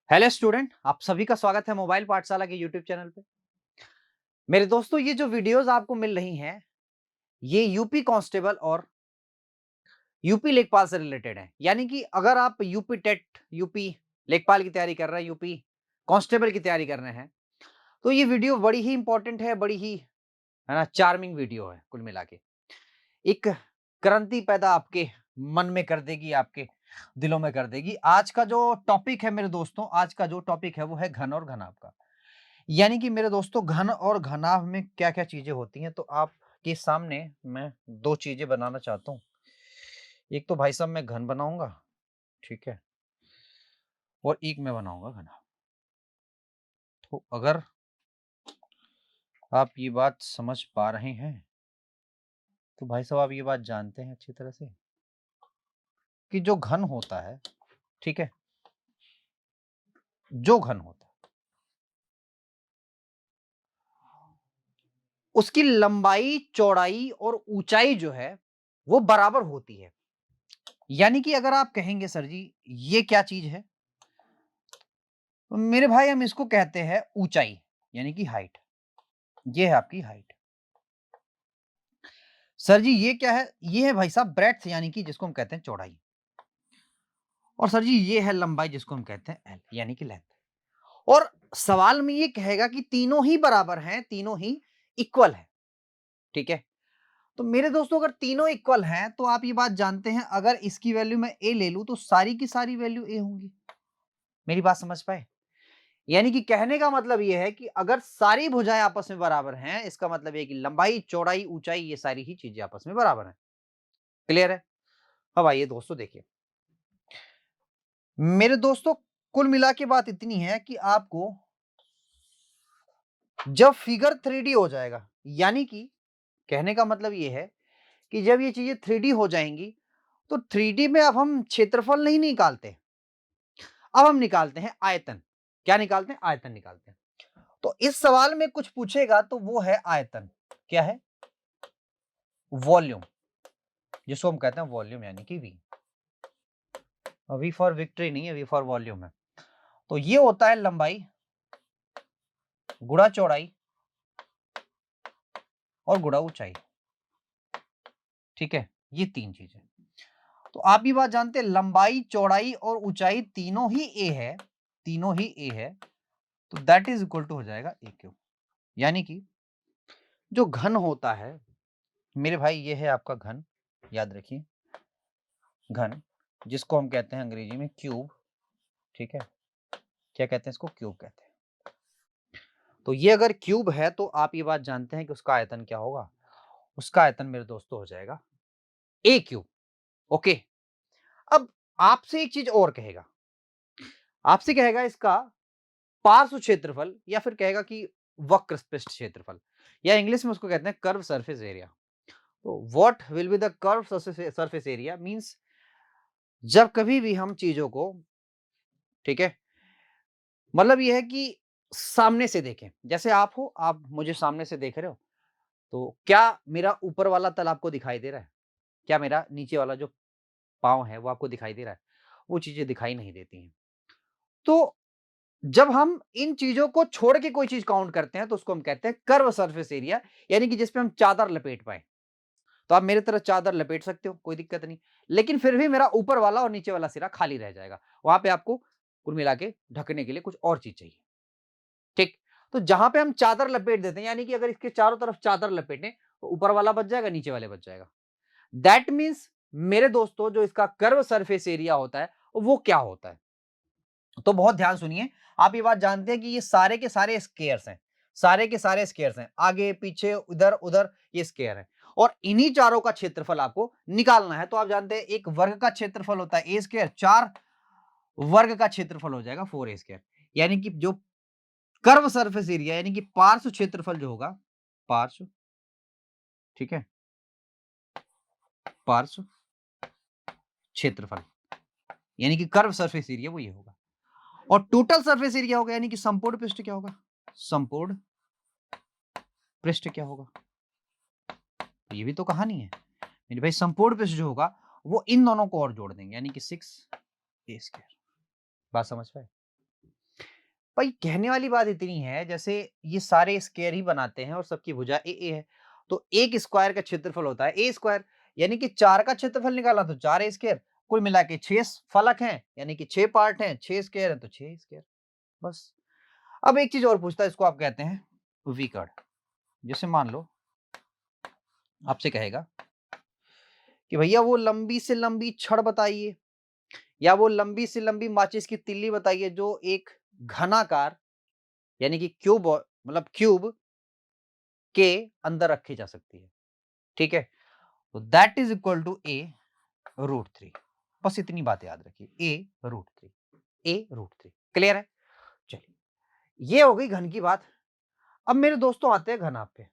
Hello student, आप सभी का स्वागत है मोबाइल पाठशाला के यूट्यूब चैनल पे। मेरे दोस्तों, ये जो वीडियोस आपको मिल रही हैं, ये यूपी कांस्टेबल और यूपी लेखपाल से रिलेटेड है। यानी कि अगर आप यूपी टेट, यूपी लेखपाल की तैयारी कर रहे हैं, यूपी कांस्टेबल की तैयारी कर रहे हैं, तो ये वीडियो बड़ी ही इंपॉर्टेंट है, बड़ी ही है ना, चार्मिंग वीडियो है। कुल मिला के एक क्रांति पैदा आपके मन में कर देगी, आपके दिलों में कर देगी। आज का जो टॉपिक है मेरे दोस्तों, आज का जो टॉपिक है वो है घन और घनाभ का। यानी कि मेरे दोस्तों, घन और घनाभ में क्या-क्या चीज़ें होती हैं, तो आपके सामने मैं 2 चीज़ें बनाना चाहता हूँ। एक तो भाई साहब मैं घन बनाऊँगा, ठीक है? और एक मैं बनाऊँगा घनाभ। तो अगर आप ये बात समझ पा रहे हैं, तो भाई साहब आप ये बात जानते हैं अच्छी तरह से कि जो घन होता है, ठीक है? जो घन होता है, उसकी लंबाई, चौड़ाई और ऊँचाई जो है, वो बराबर होती है। यानी कि अगर आप कहेंगे सर जी, ये क्या चीज़ है? तो मेरे भाई हम इसको कहते हैं ऊंचाई, यानी कि हाइट। ये है आपकी हाइट। सर जी ये क्या है? ये है भाई साहब ब्रेड्थ, यानी कि जिसको हम कहते हैं चौड़ाई। और सर जी ये है लंबाई, जिसको हम कहते हैं एल, यानी कि लेंथ। और सवाल में ये कहेगा कि तीनों ही बराबर हैं, तीनों ही इक्वल है, ठीक है? तो मेरे दोस्तों, अगर तीनों इक्वल हैं तो आप ये बात जानते हैं, अगर इसकी वैल्यू मैं ए ले लूं तो सारी की सारी वैल्यू ए होंगी। मेरी बात समझ पाए? यानी कि कहने का मतलब यह है कि अगर सारी भुजाएं आपस में बराबर हैं, इसका मतलब यह कि लंबाई, चौड़ाई, ऊंचाई, ये सारी ही चीजें आपस में बराबर हैं। क्लियर है? अब आइए दोस्तों, देखिए मेरे दोस्तों, कुल मिला के बात इतनी है कि आपको जब फिगर 3D हो जाएगा, यानी कि कहने का मतलब यह है कि जब ये चीजें 3D हो जाएंगी, तो 3D में अब हम क्षेत्रफल नहीं निकालते, अब हम निकालते हैं आयतन। क्या निकालते हैं? आयतन निकालते हैं। तो इस सवाल में कुछ पूछेगा तो वो है आयतन। क्या है? वॉल्यूम, जिसको हम कहते हैं वॉल्यूम, यानी कि वी। वी फॉर विक्ट्री नहीं है, वी फॉर वॉल्यूम है। तो ये होता है लंबाई गुणा चौड़ाई और गुणा ऊंचाई, ठीक है? ये तीन चीजें। तो आप ये बात जानते हैं, लंबाई, चौड़ाई और ऊंचाई तीनों ही ए है, तीनों ही ए है। तो दैट इज इक्वल टू हो जाएगा ए क्यूब। यानी कि जो घन होता है मेरे भाई, ये है आपका घन, याद रखिए, घन, जिसको हम कहते हैं अंग्रेजी में क्यूब, ठीक है? क्या कहते हैं इसको? क्यूब कहते हैं। तो ये अगर क्यूब है तो आप ये बात जानते हैं कि उसका आयतन क्या होगा? उसका आयतन मेरे दोस्तों हो जाएगा ए क्यूब। ओके। अब आपसे एक चीज और कहेगा, आपसे कहेगा इसका पार्श्व क्षेत्रफल, या फिर कहेगा कि वक्र पृष्ठ क्षेत्रफल, या इंग्लिश में उसको कहते हैं कर्व सरफेस एरिया। तो what will be the curve surface area means, जब कभी भी हम चीजों को, ठीक है, मतलब ये है कि सामने से देखें, जैसे आप हो, आप मुझे सामने से देख रहे हो, तो क्या मेरा ऊपर वाला तल आपको दिखाई दे रहा है? क्या मेरा नीचे वाला जो पाँव है वो आपको दिखाई दे रहा है? वो चीजें दिखाई नहीं देती हैं। तो जब हम इन चीजों को छोड़ के कोई चीज काउंट करते हैं तो उसको हम कहते हैं कर्व सरफेस एरिया, यानी कि जिसपे हम चादर लपेट पाए। तो आप मेरे तरह चादर लपेट सकते हो, कोई दिक्कत नहीं। लेकिन फिर भी मेरा ऊपर वाला और नीचे वाला सिरा खाली रह जाएगा। वहां पे आपको कुल मिला के ढकने के लिए कुछ और चीज चाहिए, ठीक? तो जहां पे हम चादर लपेट देते हैं, यानी कि अगर इसके चारों तरफ चादर लपेटें तो ऊपर वाला बच जाएगा, नीचे वाले बच जाएगा। दैट मीन्स मेरे दोस्तों, जो इसका कर्व सरफेस एरिया होता है वो क्या होता है? तो बहुत ध्यान सुनिए। आप ये बात जानते हैं कि ये सारे के सारे स्क्वायर्स हैं, सारे के सारे स्क्वायर्स हैं, आगे पीछे इधर उधर ये स्क्वायर है, और इन्हीं चारों का क्षेत्रफल आपको निकालना है। तो आप जानते हैं एक वर्ग का क्षेत्रफल होता है ए स्क्वायर, 4 वर्ग का क्षेत्रफल हो जाएगा 4 ए स्क्वायर। यानी कि जो कर्व सरफेस एरिया, यानी कि पार्श्व क्षेत्रफल जो होगा, पार्श्व, ठीक है, पार्श्व क्षेत्रफल, यानी कि कर्व सरफेस एरिया वो ये होगा। और टोटल सरफेस एरिया होगा, यानी कि संपूर्ण पृष्ठ क्या होगा? संपूर्ण पृष्ठ क्या होगा? ये भी तो कहानी है मेरे भाई। संपूर्ण पृष्ठ जो होगा वो इन दोनों को और जोड़ देंगे, यानी कि 6 ए स्क्वायर। बात समझ पाए? भाई कहने वाली बात इतनी है, जैसे ये सारे स्क्वायर ही बनाते हैं और सबकी भुजा ए है, तो एक स्क्वायर का क्षेत्रफल होता है ए स्क्वायर, यानी कि 4 का क्षेत्रफल निकाला तो 4 ए स्क्वायर, कुल मिला के 6 फलक हैं, यानी कि 6 पार्ट हैं, 6 स्क्वायर है तो 6 स्क्वायर, बस। अब एक चीज और पूछता है, इसको आप कहते हैं विकर्ण। जैसे मान लो आपसे कहेगा कि भैया वो लंबी से लंबी छड़ बताइए, या वो लंबी से लंबी माचिस की तिल्ली बताइए जो एक घनाकार, यानी कि क्यूब, मतलब क्यूब के अंदर रखी जा सकती है, ठीक है। तो that is equal to A root three. बस इतनी बात याद रखिए, A root three, A root three. Clear है? चलिए, ये हो गई घन की बात। अब मेरे दोस्तों आते हैं घनाभ पे।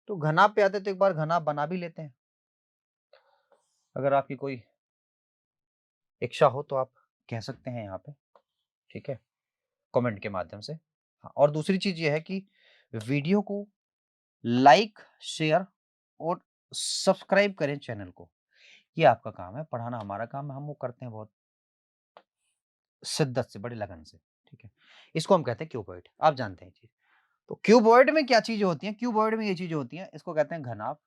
तो घनाभ पे आते तो एक बार घनाभ बना भी लेते हैं, अगर आपकी कोई इच्छा हो तो आप कह सकते हैं यहाँ पे, ठीक है, कमेंट के माध्यम से। हाँ, और दूसरी चीज ये है कि वीडियो को लाइक, शेयर और सब्सक्राइब करें चैनल को। ये आपका काम है, पढ़ाना हमारा काम है, हम वो करते हैं बहुत शिद्दत से, बड़ी लगन से, ठीक है। इसको हम कहते हैं क्यूबॉइड, आप जानते हैं चीज। तो क्यूबॉइड में क्या चीजें होती हैं? क्यूबॉइड में ये चीजें होती हैं, इसको कहते हैं घनाभ,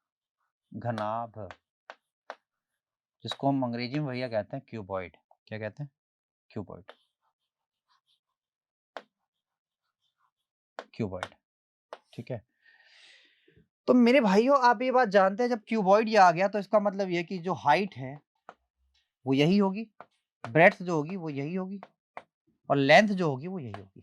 घनाभ, जिसको हम अंग्रेजी में भैया कहते हैं क्यूबॉइड। क्या कहते हैं? क्यूबॉइड, क्यूबॉइड, ठीक है। तो मेरे भाइयों, आप ये बात जानते हैं, जब क्यूबॉइड ये आ गया तो इसका मतलब ये कि जो हाइट है वो यही होगी, ब्रेड्थ जो होगी वो यही होगी, और लेंथ जो होगी वो यही होगी।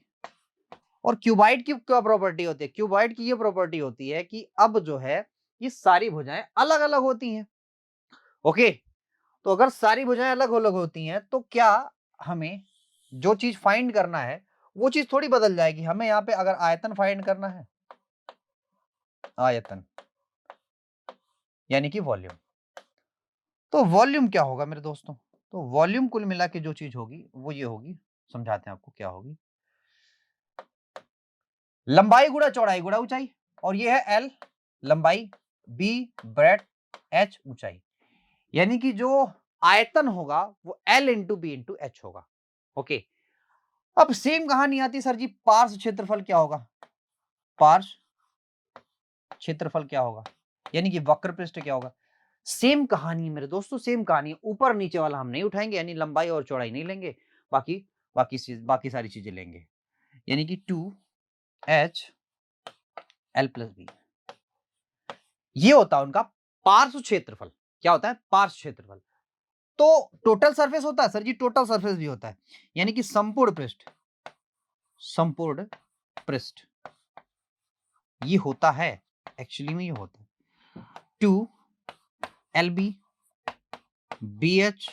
और क्यूबॉइड की क्या प्रॉपर्टी होती है? क्यूबॉइड की ये प्रॉपर्टी होती है कि अब जो है ये सारी भुजाएं अलग अलग होती हैं। ओके, तो अगर सारी भुजाएं अलग अलग होती हैं तो क्या हमें जो चीज फाइंड करना है वो चीज थोड़ी बदल जाएगी। हमें यहाँ पे अगर आयतन फाइंड करना है, आयतन यानी कि वॉल्यूम, तो वॉल्यूम क्या होगा मेरे दोस्तों? तो वॉल्यूम कुल मिला के जो चीज होगी वो ये होगी, समझाते हैं आपको क्या होगी। लंबाई गुणा चौड़ाई गुणा ऊंचाई, और ये है एल लंबाई, बी ब्रेड, एच ऊंचाई, यानी कि जो आयतन होगा वो L into B into H होगा। ओके, अब सेम कहानी आती है, सर जी पार्श्व क्षेत्रफल क्या होगा? पार्श्व क्षेत्रफल क्या होगा, यानी कि वक्र पृष्ठ क्या होगा? सेम कहानी मेरे दोस्तों, सेम कहानी। ऊपर नीचे वाला हम नहीं उठाएंगे, यानी लंबाई और चौड़ाई नहीं लेंगे, बाकी बाकी सारी चीजें लेंगे, यानी कि 2h l प्लस बी। ये होता है उनका पार्श्व क्षेत्रफल। क्या होता है? पार्श्व क्षेत्रफल। तो टोटल सरफेस होता है, सर जी टोटल सरफेस भी होता है, यानी कि संपूर्ण पृष्ठ, संपूर्ण पृष्ठ ये होता है, एक्चुअली में ये होता है 2lb bh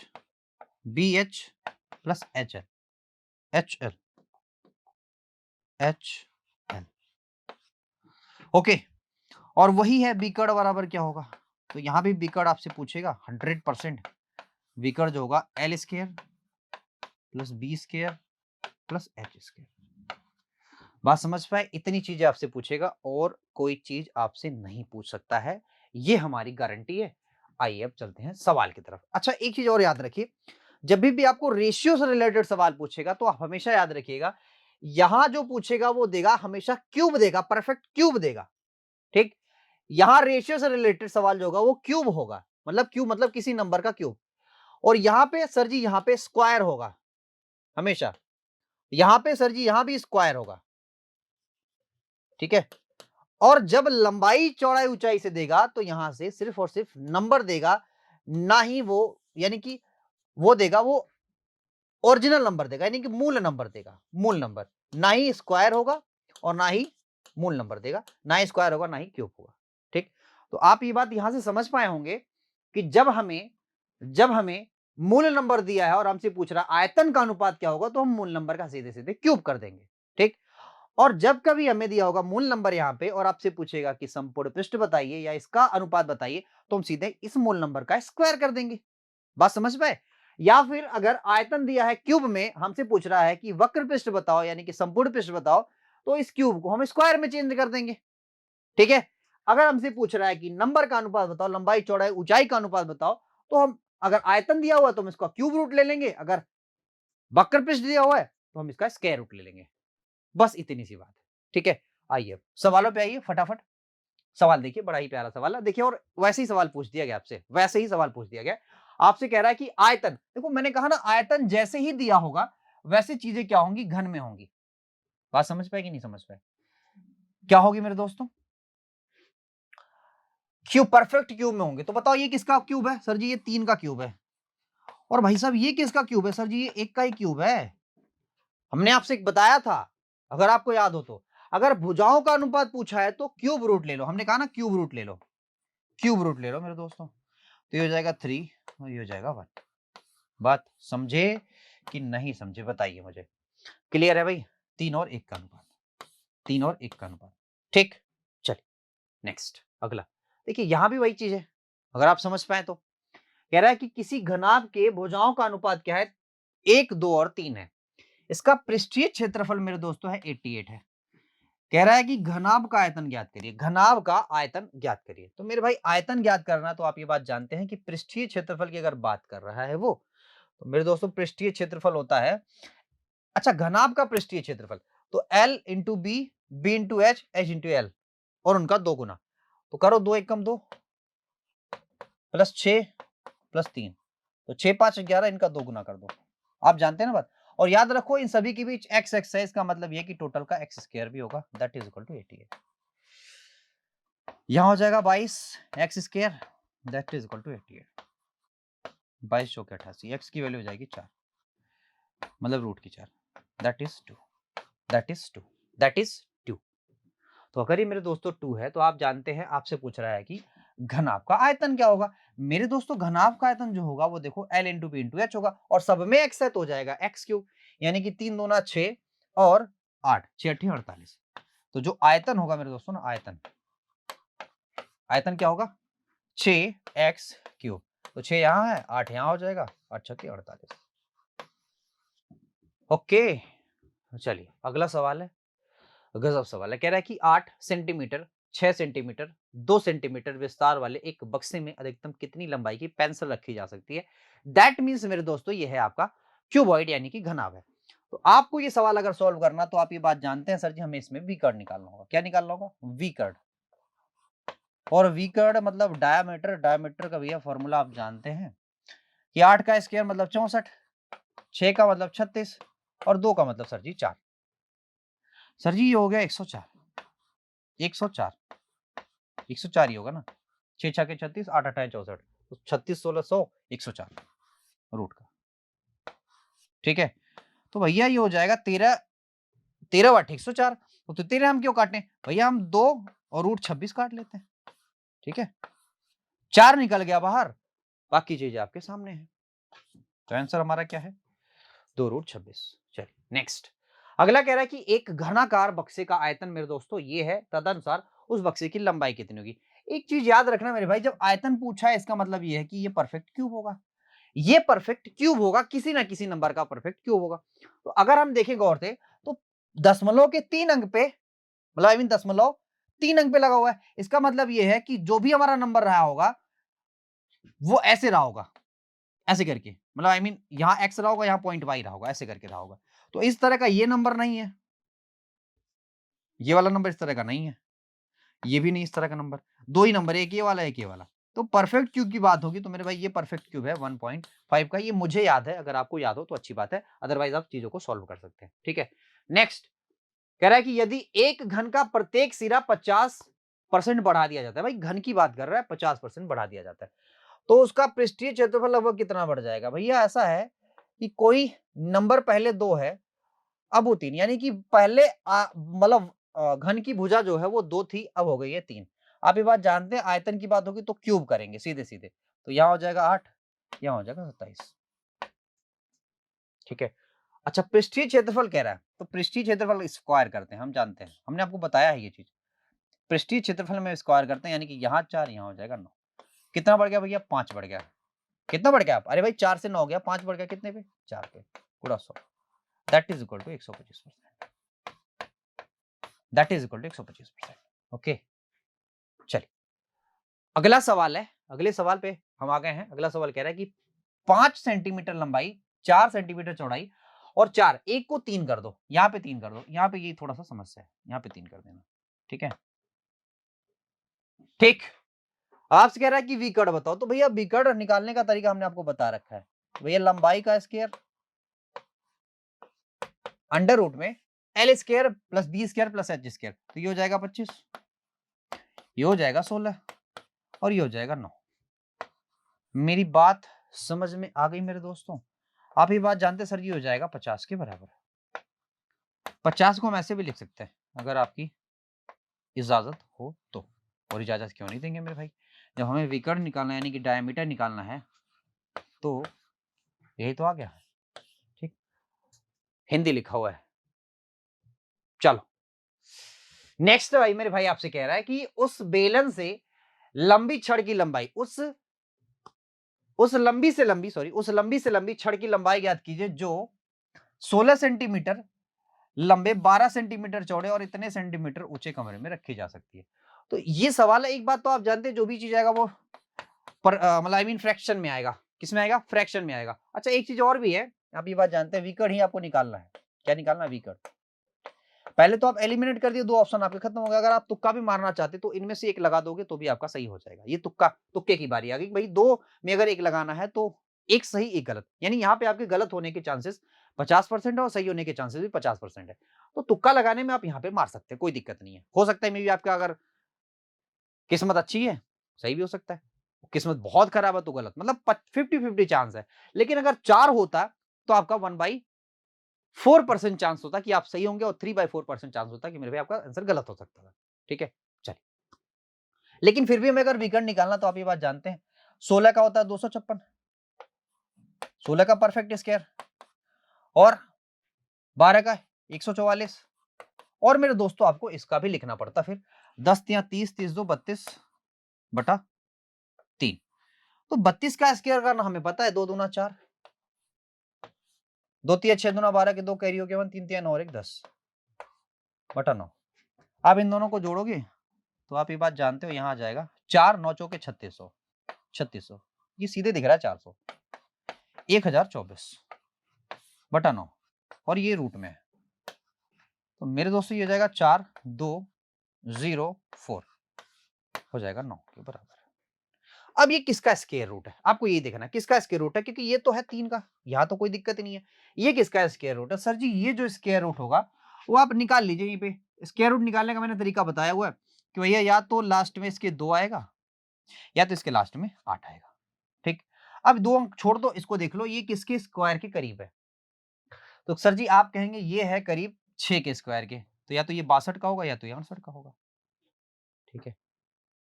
bh plus hl, hl hl। Okay, और वही है विकर्ण बराबर क्या होगा? तो यहां भी विकर्ण आपसे पूछेगा 100%। विकर्ण जो होगा L square plus B square plus H square. बात समझ पाए? इतनी चीजें आपसे पूछेगा और कोई चीज आपसे नहीं पूछ सकता है, ये हमारी गारंटी है। आइए अब चलते हैं सवाल की तरफ। अच्छा, एक चीज और याद रखिए, जब भी आपको रेशियो से रिलेटेड सवाल पूछेगा तो आप हमेशा याद रखिएगा, यहां जो पूछेगा वो देगा हमेशा क्यूब देगा, परफेक्ट क्यूब देगा, ठीक। यहां रेशियो से रिलेटेड सवाल जो होगा वो क्यूब होगा, मतलब क्यूब मतलब किसी नंबर का क्यूब। और यहां पे सर जी यहां पे स्क्वायर होगा हमेशा, यहां पे सर जी यहां भी स्क्वायर होगा, ठीक है। और जब लंबाई चौड़ाई ऊंचाई से देगा तो यहां से सिर्फ और सिर्फ नंबर देगा, ना ही वो, यानी कि वो देगा, वो ओरिजिनल नंबर देगा, यानी कि मूल नंबर देगा, मूल नंबर। ना ही स्क्वायर होगा और ना ही मूल नंबर देगा, ना ही स्क्वायर होगा ना ही क्यूब होगा, ठीक। तो आप ये बात यहां से समझ पाए होंगे कि जब हमें मूल नंबर दिया है और हमसे पूछ रहा है आयतन का अनुपात क्या होगा, तो हम मूल नंबर का सीधे सीधे क्यूब कर देंगे, ठीक। और जब कभी हमें दिया होगा मूल नंबर यहां पे और आपसे पूछेगा कि संपूर्ण पृष्ठ बताइए या इसका अनुपात बताइए, तो हम सीधे इस मूल नंबर का स्क्वायर कर देंगे। बात समझ पाए? या फिर अगर आयतन दिया है क्यूब में, हमसे पूछ रहा है कि वक्र पृष्ठ बताओ यानी कि संपूर्ण पृष्ठ बताओ, तो इस क्यूब को हम स्क्वायर में चेंज कर देंगे, ठीक है। अगर हमसे पूछ रहा है कि नंबर का अनुपात बताओ, लंबाई चौड़ाई ऊंचाई का अनुपात बताओ, तो हम अगर आयतन दिया हुआ है तो हम इसका क्यूब रूट ले लेंगे, अगर वक्र पृष्ठ दिया हुआ है तो हम इसका स्क्वायर रूट ले लेंगे। बस इतनी सी बात है, ठीक है। आइए सवालों पे आइए फटाफट। सवाल देखिए, बड़ा ही प्यारा सवाल है, देखिए। और वैसे ही सवाल पूछ दिया गया आपसे, वैसे ही सवाल पूछ दिया गया। आपसे कह रहा है कि आयतन, देखो मैंने कहा ना आयतन जैसे ही दिया होगा वैसे चीजें क्या होंगी, घन में होंगी। बात समझ पाए कि नहीं समझ पाए? क्या होगी मेरे दोस्तों? क्यूब, परफेक्ट क्यूब में होंगे। तो बताओ ये किसका क्यूब है? सर जी ये 3 का क्यूब है। और भाई साहब ये किसका क्यूब है? सर जी ये 1 का ही क्यूब है। हमने आपसे एक बताया था, अगर आपको याद हो तो। अगर भुजाओं का अनुपात पूछा है तो क्यूब रूट ले लो, हमने कहा ना क्यूब रूट ले लो, क्यूब रूट ले लो मेरे दोस्तों। तो ये हो जाएगा 3 और ये हो जाएगा 1। बात समझे कि नहीं समझे बताइए मुझे। क्लियर है भाई? 3 और 1 का अनुपात, 3 और 1 का अनुपात, ठीक। चलिए नेक्स्ट, अगला। देखिए यहां भी वही चीज है, अगर आप समझ पाए तो। कह रहा है कि किसी घनाभ के भुजाओं का अनुपात क्या है? 1, 2 और 3 है। इसका पृष्ठीय क्षेत्रफल मेरे दोस्तों है 88 है। कह रहा है कि घनाभ का आयतन ज्ञात करिए, घनाभ का आयतन ज्ञात करिए। तो मेरे भाई आयतन ज्ञात करना, तो आप ये बात जानते हैं कि पृष्ठीय क्षेत्रफल की अगर बात कर रहा है वो, तो मेरे दोस्तों पृष्ठीय क्षेत्रफल होता है, अच्छा घनाभ का पृष्ठीय क्षेत्रफल, तो L into B, B into H, H into L, और उनका 2 गुना। तो करो 2 1 कम 2 प्लस 6 प्लस 3, तो 6 5 11, इनका 2 गुना कर दो। आप जानते हैं ना बात। और याद रखो इन सभी के बीच x x है, इसका मतलब ये कि टोटल का x स्क्वायर भी होगा, दैट इज इक्वल टू 88। यहां हो जाएगा 22 x square, that is equal to 88। 22 चौके 88, x की वैल्यू हो जाएगी 4, मतलब रूट की 4, that is 2, that is 2, that is 2। तो अगर ये मेरे दोस्तों 2 है, तो आप जानते हैं, आपसे पूछ रहा है कि घनाभ का आयतन क्या होगा। मेरे दोस्तों घनाभ का आयतन जो होगा वो देखो L into B into H होगा, और सब में x है तो हो जाएगा x क्यूब, यानी कि 3 दूना 6 और 8, 6 8 48। तो जो आयतन होगा मेरे दोस्तों ना, आयतन, आयतन क्या होगा? 6x cube. तो 6 यहां है, 8 यहां हो जाएगा, 8 6 48। ओके, चलिए अगला सवाल है, गजब सवाल है। कह रहा है कि 8 सेंटीमीटर, 6 सेंटीमीटर, 2 सेंटीमीटर विस्तार वाले एक बक्से में अधिकतम कितनी लंबाई की पेंसिल रखी जा सकती है? दैट मीन्स मेरे दोस्तों ये है आपका क्यूबॉइड, यानी कि घनाभ है। तो आपको ये सवाल अगर सॉल्व करना, तो आप ये बात जानते हैं सर जी हमें इसमें वी कर्ड निकालना होगा। क्या निकालना होगा? वी कर्ड। और वी कर्ड मतलब डायामीटर, डायामीटर का भैया फॉर्मूला आप जानते हैं कि 8 का स्क्वायर मतलब 64, 6 का मतलब 36 और 2 का मतलब सर जी 4। सर जी ये हो गया 104, 104, 104 ही होगा ना, 6 6 के 36, 8 8 64, तो 36 16 100 104 रूट का, ठीक है। तो भैया ये हो जाएगा 13, 13 बटे 104। तो 13 हम क्यों काटें भैया, हम 2 और रूट 26 काट लेते हैं, ठीक है। 4 निकल गया बाहर, बाकी चीजें आपके सामने है। तो आंसर हमारा क्या है? 2 रूट 26। चलिए नेक्स्ट, अगला कह रहा है कि एक घनाकार बक्से का आयतन मेरे दोस्तों ये है, तदनुसार उस बक्से की लंबाई कितनी होगी। एक चीज याद रखना मेरे भाई, जब आयतन पूछा है इसका मतलब ये है कि ये परफेक्ट क्यूब होगा, ये परफेक्ट क्यूब होगा, किसी ना किसी नंबर का परफेक्ट क्यूब होगा। तो अगर हम देखें गौर से, तो दशमलव के 3 अंक पे, मतलब आई मीन दशमलव 3 अंक पे लगा हुआ है, इसका मतलब ये है कि जो भी हमारा नंबर रहा होगा वो ऐसे रहा होगा, ऐसे करके, मतलब आई मीन यहाँ x रहा होगा, यहाँ पॉइंट y रहा होगा, ऐसे करके रहा होगा। तो इस तरह का ये नंबर नहीं है, ये वाला नंबर इस तरह का नहीं है, ये भी नहीं इस तरह का नंबर, दो ही नंबर, एक ये वाला एक ये वाला। तो परफेक्ट क्यूब की बात होगी तो मेरे भाई ये परफेक्ट क्यूब है 1.5 का। ये मुझे याद है, अगर आपको याद हो तो अच्छी बात है, अदरवाइज आप चीजों को सॉल्व कर सकते हैं, ठीक है। नेक्स्ट कह रहा है कि यदि एक घन का प्रत्येक सिरा 50% बढ़ा दिया जाता है, भाई घन की बात कर रहा है, 50% बढ़ा दिया जाता है, तो उसका पृष्ठीय क्षेत्रफल लगभग कितना बढ़ जाएगा। भैया ऐसा है कि कोई नंबर पहले 2 है, अब वो 3, यानी कि पहले मतलब घन की भुजा जो है वो 2 थी, अब हो गई है 3। आप ये बात जानते हैं, आयतन की बात होगी तो क्यूब करेंगे सीधे सीधे, तो यहाँ हो जाएगा 8, यहाँ हो जाएगा 27, ठीक है। अच्छा पृष्ठीय क्षेत्रफल कह रहा है, तो पृष्ठीय क्षेत्रफल स्क्वायर करते हैं, हम जानते हैं, हमने आपको बताया है ये चीज। पृष्ठीय क्षेत्रफल में स्क्वायर करते हैं, यानी कि यहाँ 4, यहाँ हो जाएगा 9। कितना बढ़ गया भैया? 5 बढ़ गया। कितना बढ़ गया? आप अरे भाई 4 से 9 हो गया, 5 बढ़ गया कितने पे? 4 पे, गुणा 100, that is equal to 125%, that is equal to 125%। Okay चलिए अगला सवाल है, अगले सवाल पे हम आ गए हैं। अगला सवाल कह रहा है कि 5 सेंटीमीटर लंबाई, 4 सेंटीमीटर चौड़ाई और 4, एक को 3 कर दो, यहाँ पे 3 कर दो, यहाँ पे ये थोड़ा सा समस्या है, यहाँ पे 3 कर देना, ठीक है। ठीक, आपसे कह रहा है कि विकर्ण बताओ, तो भैया विकर्ण निकालने का तरीका हमने आपको बता रखा है। भैया लंबाई का स्क्वायर अंडर रूट में L square plus B square plus H square, तो ये हो जाएगा 25, ये हो जाएगा 16 और ये हो जाएगा 9। मेरी बात समझ में आ गई मेरे दोस्तों? आप ये बात जानते सर, ये हो जाएगा 50 के बराबर। 50 को हम ऐसे भी लिख सकते हैं अगर आपकी इजाजत हो तो, और इजाजत क्यों नहीं देंगे मेरे भाई? जब हमें विकर्ण निकालना है यानी कि डायमीटर निकालना है, तो यही तो आ गया, ठीक, हिंदी लिखा हुआ है। चलो नेक्स्ट भाई मेरे भाई आपसे कह रहा है कि उस बेलन से लंबी छड़ की लंबाई, उस लंबी से लंबी छड़ की लंबाई ज्ञात कीजिए जो 16 सेंटीमीटर लंबे, 12 सेंटीमीटर चौड़े और इतने सेंटीमीटर ऊंचे कमरे में रखी जा सकती है। तो ये सवाल है, एक बात तो आप जानते हैं, जो भी चीज आएगा वो मतलब आई मीन फ्रैक्शन में आएगा। किसमें आएगा? फ्रैक्शन में आएगा। अच्छा एक चीज और भी है, आप ये बात जानते हैं, विकर्ण ही आपको निकालना है। क्या निकालना है? विकर्ण। पहले तो आप एलिमिनेट कर दिए, 2 ऑप्शन आपके खत्म हो गए। अगर आप तुक्का भी मारना चाहते तो इनमें से एक लगा दोगे तो भी आपका सही हो जाएगा। ये तुक्के की बारी आ गई भाई, 2 में अगर एक लगाना है तो एक सही एक गलत, यानी यहाँ पे आपके गलत होने के चांसेस 50% है और सही होने के चांसेस भी 50% है। तो तुक्का लगाने में आप यहाँ पे मार सकते हैं, कोई दिक्कत नहीं है। हो सकता है मे बी आपका अगर किस्मत अच्छी है सही भी हो सकता है, किस्मत बहुत खराब है तो गलत, मतलब 50-50 चांस है। लेकिन अगर 4 होता तो आपका 1/4% चांस होता कि आप सही होंगे और 3/4% चांस होता कि मेरे भाई आपका आंसर गलत हो सकता था। ठीक है, चलिए। लेकिन फिर भी हमें अगर विकर्ण निकालना, तो आप ये बात जानते हैं 16 का होता है 256, 16 का परफेक्ट स्क्वायर और 12 का 144, और मेरे दोस्तों आपको इसका भी लिखना पड़ता फिर 10 या 30, 30 2 32 बटा 3। तो 32 का स्क्वायर करना हमें पता है, 2 दूना 4, 2 तिया 6 दूना 12 के 2 कैरी हो गए 1, 3 तिया 9 और 1 10 बटा 9। आप इन दोनों को जोड़ोगे तो आप ये बात जानते हो, यहां आ जाएगा 4 9 चौके 3600, 3600, ये सीधे दिख रहा है 400, 1024 बटा 9 और ये रूट में है। तो मेरे दोस्तों ये हो जाएगा 4204 हो जाएगा 9 के बराबर। अब ये किसका स्क्वायर रूट है, आपको ये देखना किसका स्क्वायर रूट है, क्योंकि ये तो है 3 का, यहां तो कोई दिक्कत नहीं है। ये किसका स्क्वायर रूट है? सर जी ये जो स्क्वायर रूट होगा वो आप निकाल लीजिए। यहीं पे स्क्वायर रूट निकालने का मैंने तरीका बताया हुआ है कि भैया या तो लास्ट में इसके 2 आएगा या तो इसके लास्ट में 8 आएगा। ठीक, अब 2 अंक छोड़ दो, इसको देख लो ये किसके स्क्वायर के करीब है। तो सर जी आप कहेंगे ये है करीब 6 के स्क्वायर के, तो या तो ये 62 का होगा या तो ये 68 का होगा। ठीक है,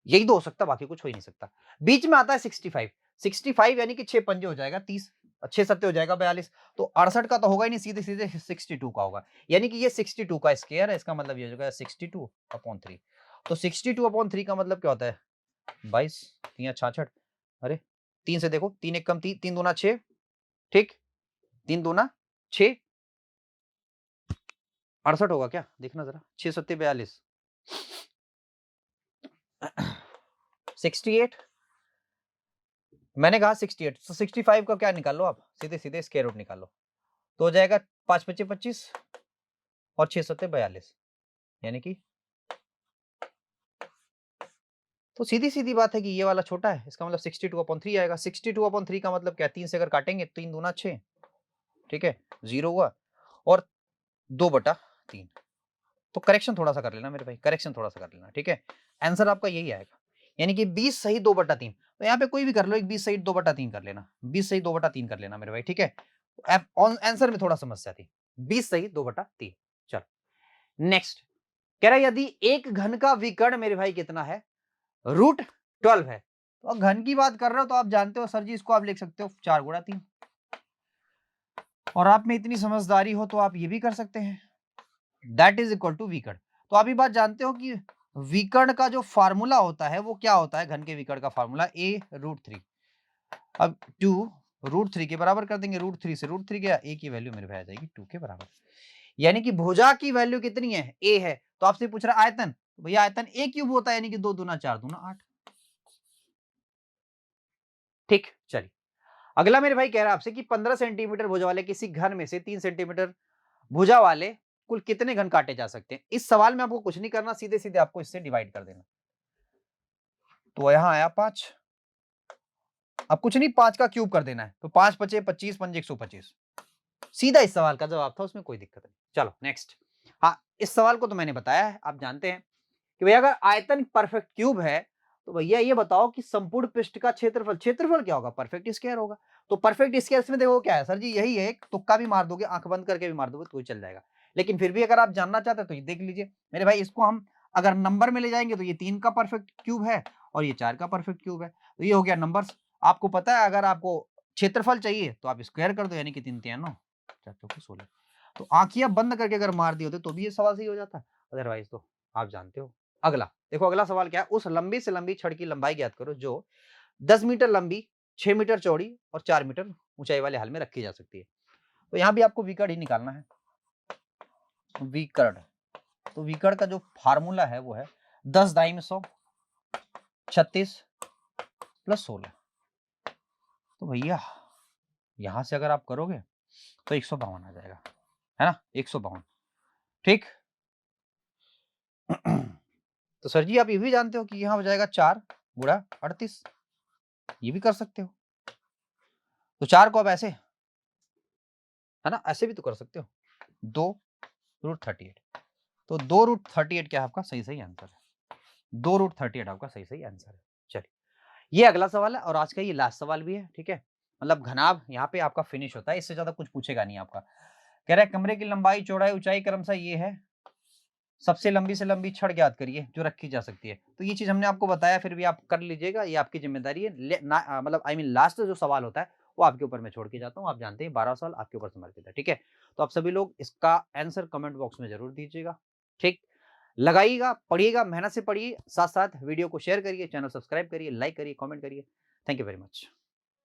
यही तो हो सकता, बाकी कुछ हो ही नहीं सकता। बीच में आता है 65, 65 यानी कि 6 पंजे हो जाएगा 30, 6 सत्ते हो जाएगा 42, तो 68 का तो होगा ही नहीं, सीधे सीधे 62 का होगा। यानी कि ये 62 का स्क्वायर है, इसका मतलब ये हो जाएगा 62/3। तो 62/3 का मतलब क्या होता है? 22 3 66, अरे 3 से देखो, 3 1 कम 3, 3 दूना 6, ठीक, 3 दूना 6, 68 होगा क्या? देखना जरा, 6 सत्ते 42, 68, मैंने कहा 68, तो 65 का क्या निकालो आप, सीधे सीधे स्क्वायर रूट निकालो, तो हो जाएगा 5 25 25 और 6 सत्ते 42, यानी कि तो सीधी सीधी बात है कि ये वाला छोटा है, इसका मतलब 62/3 आएगा। 62/3 का मतलब क्या? 3 से अगर काटेंगे 3 दूना 6, ठीक है, 0 हुआ और 2/3। तो करेक्शन थोड़ा सा कर लेना मेरे भाई, करेक्शन थोड़ा सा कर लेना, ठीक है। आंसर आपका यही आएगा, यानी कि 20 सही 2/3। तो यहाँ पे कोई भी कर लो, एक 20 सही 2/3 कर लेना, 20 सही 2/3 कर लेना मेरे भाई, ठीक है। आंसर में थोड़ा समस्या थी, 20 सही 2/3। चलो नेक्स्ट, कह रहा है यदि एक घन का विकर्ण मेरे भाई कितना है? √12 है। तो घन की बात कर रहे हो तो आप जानते हो सर जी, इसको आप लिख सकते हो 4 गुणा 3, और आप में इतनी समझदारी हो तो आप ये भी कर सकते हैं, दैट इज इक्वल टू विकर्ण। तो आप ये बात जानते हो कि विकर्ण का जो फार्मूला होता है वो क्या होता है? घन के विकर्ण का फार्मूला a√3। अब 2 √3 के बराबर कर देंगे, √3 से √3 गया, a की वैल्यू मेरे भाई आ जाएगी 2 के बराबर। यानी कि भुजा की वैल्यू कितनी है? a है। तो आपसे पूछ रहा आयतन, तो भैया आयतन a³ होता है, यानी कि 2 दूना 4 दूना 8। ठीक, चलिए अगला मेरे भाई कह रहा है आपसे कि 15 सेंटीमीटर भुजा वाले किसी घन में से 3 सेंटीमीटर भुजा वाले कुल कितने घन काटे जा सकते हैं। इस सवाल में आपको कुछ नहीं करना, सीधे सीधे आपको इससे डिवाइड कर देना। तो यहां आया 5, अब कुछ नहीं 5 का क्यूब कर देना है, तो 5 पचे 25 पंजे 125। सीधा इस सवाल का जवाब था, उसमें कोई दिक्कत नहीं। चलो नेक्स्ट। हाँ, इस सवाल को तो मैंने बताया है, आप जानते हैं कि भैया अगर आयतन परफेक्ट क्यूब है तो भैया ये बताओ कि संपूर्ण पृष्ठ का क्षेत्रफल, क्षेत्रफल क्या होगा, परफेक्ट स्क्वायर होगा। तो परफेक्ट स्क्वायर में देखो क्या है सर जी, यही है, एक तुक्का भी मार दोगे, आंख बंद करके भी मार दोगे तो ही चल जाएगा। लेकिन फिर भी अगर आप जानना चाहते हैं तो ये देख लीजिए मेरे भाई, इसको हम अगर नंबर में ले जाएंगे तो ये 3 का परफेक्ट क्यूब है और ये 4 का परफेक्ट क्यूब है, तो ये हो गया नंबर्स। आपको पता है अगर आपको क्षेत्रफल चाहिए तो आप स्क्वायर कर दो, यानी कि 3 3 9 4 चौके 16। तो आंखियां बंद करके अगर मार दिए होते तो भी ये सवाल सही हो जाता, अदरवाइज तो आप जानते हो। अगला देखो, अगला सवाल क्या है, उस लंबी से लंबी छड़ की लंबाई ज्ञात करो जो 10 मीटर लंबी, 6 मीटर चौड़ी और 4 मीटर ऊंचाई वाले हाल में रखी जा सकती है। तो यहां भी आपको विकर्ण ही निकालना है, विकर्ण। तो विकर्ण का जो फार्मूला है वो है 10 दाई में 100 36 प्लस 16। तो भैया यहां से अगर आप करोगे तो 152 आ जाएगा, है ना, 152। ठीक। तो सर जी आप ये भी जानते हो कि यहां हो जाएगा 4 गुणा 38, ये भी कर सकते हो। तो 4 को अब ऐसे, है ना, ऐसे भी तो कर सकते हो, 2√38। तो 2√38 क्या है आपका सही सही आंसर है, 2√38 आपका सही सही आंसर है। चलिए, ये अगला सवाल है और आज का ये लास्ट सवाल भी है, ठीक है। मतलब घनाभ यहाँ पे आपका फिनिश होता है, इससे ज्यादा कुछ पूछेगा नहीं आपका। कह रहा है कमरे की लंबाई चौड़ाई ऊंचाई क्रमशः ये है, सबसे लंबी से लंबी छड़ ज्ञात करिए जो रखी जा सकती है। तो ये चीज हमने आपको बताया, फिर भी आप कर लीजिएगा, ये आपकी जिम्मेदारी है। मतलब आई मीन लास्ट जो सवाल होता है वो आपके ऊपर मैं छोड़ के जाता हूँ, आप जानते हैं 12 सवाल आपके ऊपर समर्पित है, ठीक है। तो आप सभी लोग इसका आंसर कमेंट बॉक्स में जरूर दीजिएगा, ठीक। लगाइएगा, पढ़िएगा, मेहनत से पढ़िए, साथ साथ वीडियो को शेयर करिए, चैनल सब्सक्राइब करिए, लाइक करिए, कमेंट करिए। Thank you very much.